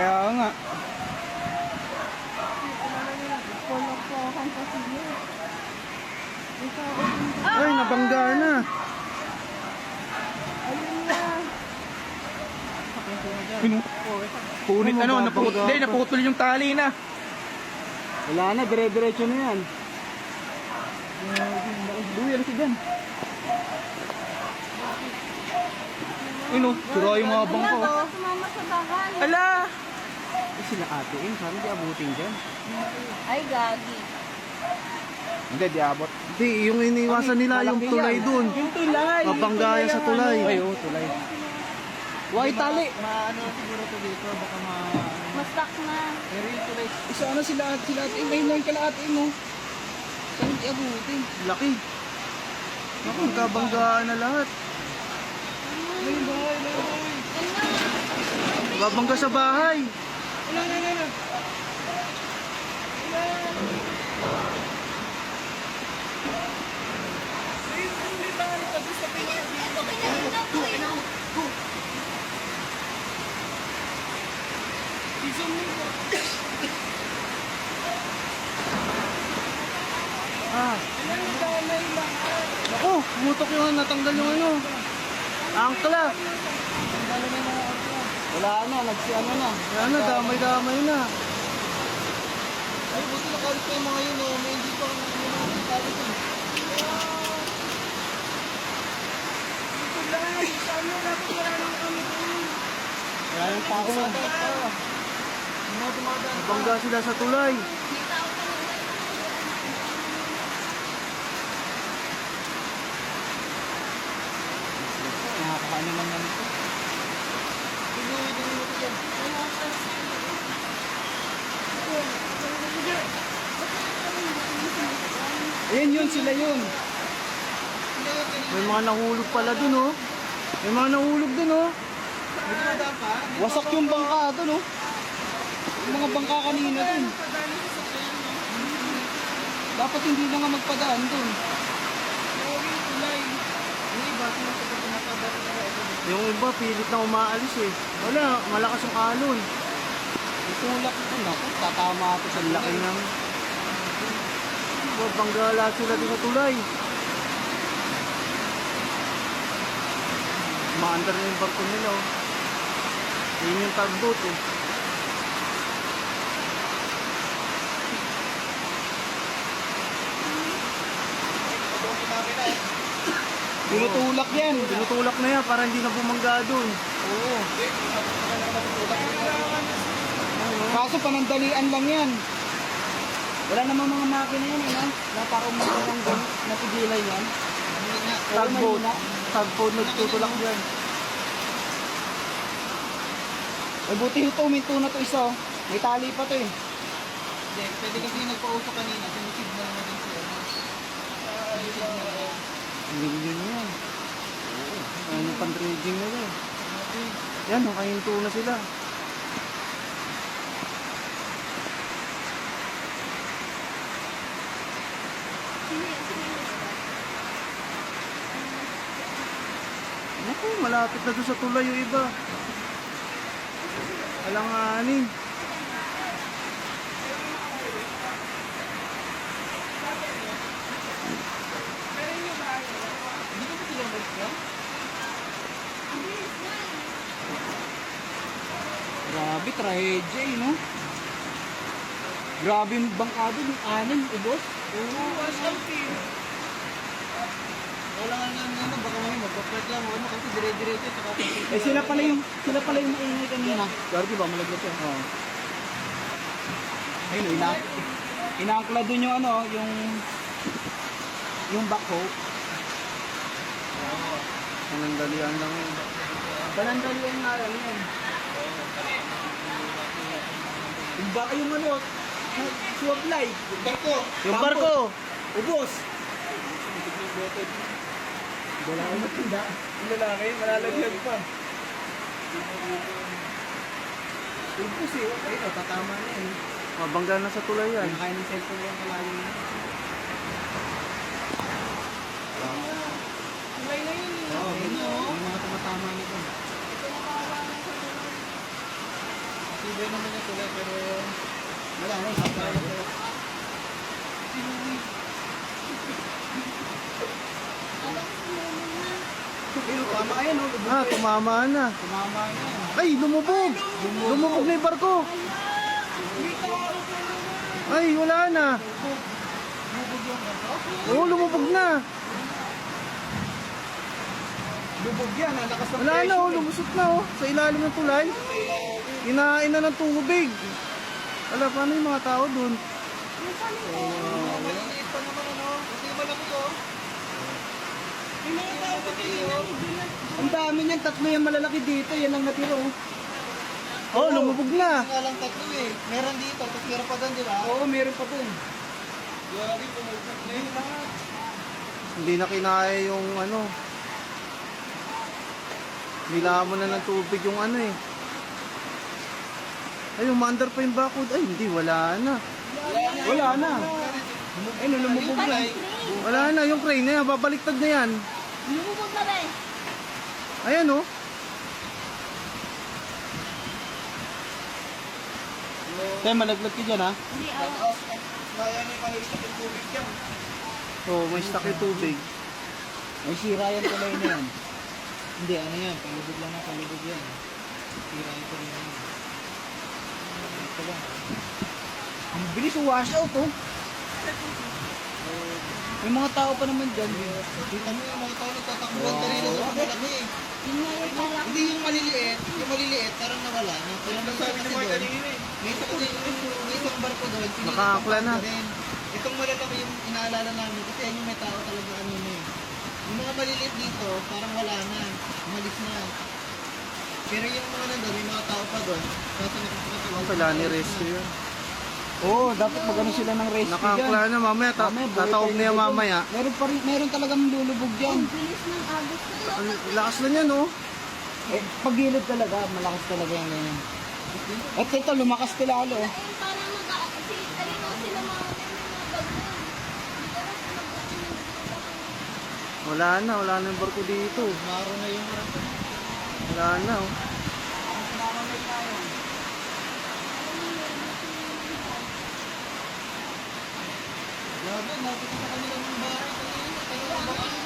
Kaya nga. Ay, nabangga na. Punit ano, naputol yung tali na. Wala na, dire-diretso na yan. Duyan si Dan. Ano, sira yung mga bangko. Sumama sa bahay. Ala! Eh, sila atiin, sana di abutin dyan. Ay, gagi. Hindi, di abot. Hindi, yung iniwasan nila yung tulay dun. Yung tulay. Mabangga yan sa tulay. Ay, oo, tulay. Huwag tali. Maano siguro to dito, baka Mastak na. pero yung tulay. Isa ano sila atin, may lang kalatin mo. Saan di abutin? Laki. Naku, magkabanggaan na lahat. May bahay. Babangga sa bahay. Wala. Ah. Naku, umutok yung natanggal yung ano. Angkla. Wala na, nagsiano na. Wala na, damay-damay na. Ay, buti nakalit pa yung mga yun, oh. May hindi pa nakalit yun. Kaya yung pako na. Bangga sila sa tulay. Nakakaano lang naman ito. Ayan yun, sila yun. May mga nahulog pala dun, oh. May mga nahulog dun, oh. Wasak yung bangka doon, no? Yung mga bangka kanina doon. Dapat hindi na nga magpadaan doon. Yung iba, pilit na umaalis, eh. Wala, malakas yung alon. Itulak ito, naku, tatama ito sa Laki ng... Bangga lahat sila din sa tulay. Maandar na yung barko nila, oh. Yun yung tugboat, eh. Tinutulak yan. Tinutulak na yan para hindi na bumangga doon. Oo. Kaso panandalian lang yan. Wala namang mga makina yan, eh, na para umaga lang doon, napigilan yan. Tugboat. Tugboat nagtutulak yan. Eh, buti ito, minto na ito isa, oh. May tali pa ito, eh. Hindi, pwede kasi nagpa-auto kanina, sinisignan na din siya. Million yan. Ano yung pan-dredging nila, eh. Yan, nakahinto na sila. Naku, malapit na doon sa tulay yung iba. Alanganin. Grabe, trahedya, eh, no? Grabe yung bangkado, yung anin, ubos. Oo, wala nga nga, baka may magpapret lang, ano, kasi dire-diretso, saka eh, sila pala yung maingay kanina. Gardi ba, malaglag yan? Oo. Ayun, inaangkla dun yung ano, yung backhoe. Panandalian lang yun. Panandalian nga lang yan. Yung baka yung ano, suwablay. Yung barko. Yung barko! Ubos. Wala akong matinda. Yung lalaki, malalaglag pa. Ubos eh. Ayun, tatama na eh. Mabangga na sa tulay yan. Kaya ng cellphone yung kalalim na. Tulay na yun eh. Oo, yun o. Yung mga tumatama nito. Tibay naman yung tulay, pero Wala na, isasara. Pero tama yan, no? Lubog ah, eh. tumama na. Tumama na yan. Ay, lumubog! Lumubog na yung barko. Ay, wala na. Oo, lumubog na. Lubog yan, ang lakas ng Wala na, oh, lumusot na, oh. Sa ilalim ng tulay. Kinain na ng tubig. Wala, paano yung mga tao dun? Maliliit pa naman, ano? Hindi malaki, oh. Ang dami niyan, tatlo yung malalaki dito, yan ang natira, oh. Oh, lumubog na. Nga lang tatlo eh. Meron dito, tapos meron pa doon, di ba? Oo, meron pa doon. Yari, pumugod na yun lahat. Hindi na kinaya yung ano. Nilamon na ng tubig yung ano eh. Ay, umaandar pa yung bakod. Ay, hindi, wala na. Wala na. Ay, lumubog na. Wala na, yung crane na yan, babaliktad na yan. Lumubog na ba eh? Ayan oh. Kaya malaglag ka dyan, ha? Hindi, awa. Kaya na yung maliliit yung tubig yan. Oh, may stock yung tubig. May sira yan tuloy na yan. Hindi, ano yan? Palubog lang na, palubog yan. Sira yan tuloy na yan. Ito lang. Ang bilis, wash out, oh. May mga tao pa naman dyan. Kita mo yung mga tao nagtatakbuhan kanina sa malaki. Yun nga yung parang Hindi yung maliliit, parang nawala. Parang nasabi na mga kanina eh. May isang barko doon, Nakaakla na. rin. Itong malalaki yung inaalala namin kasi yan yung may tao talaga ano na eh. Yung mga maliliit dito, parang wala na. Umalis na. Pero yung mga nandun, may mga tao pa doon. Kaso nakakatawa. Ang kailangan ni rescue yun. Oo, dapat magano sila ng rescue Nakakla na mamaya, tatawag na yan mamaya. Meron talagang lulubog dyan. ang bilis ng agos ko. Ang lakas na yan oh. Eh, pag-gilid talaga, malakas talaga yung ganyan. At ito, lumakas sila lalo. Eh, parang si Alino sila mga bago. Hindi ka na Wala na yung barko dito. Maro na yung Wala na oh. Grabe, nakita sa kanila ng bahay.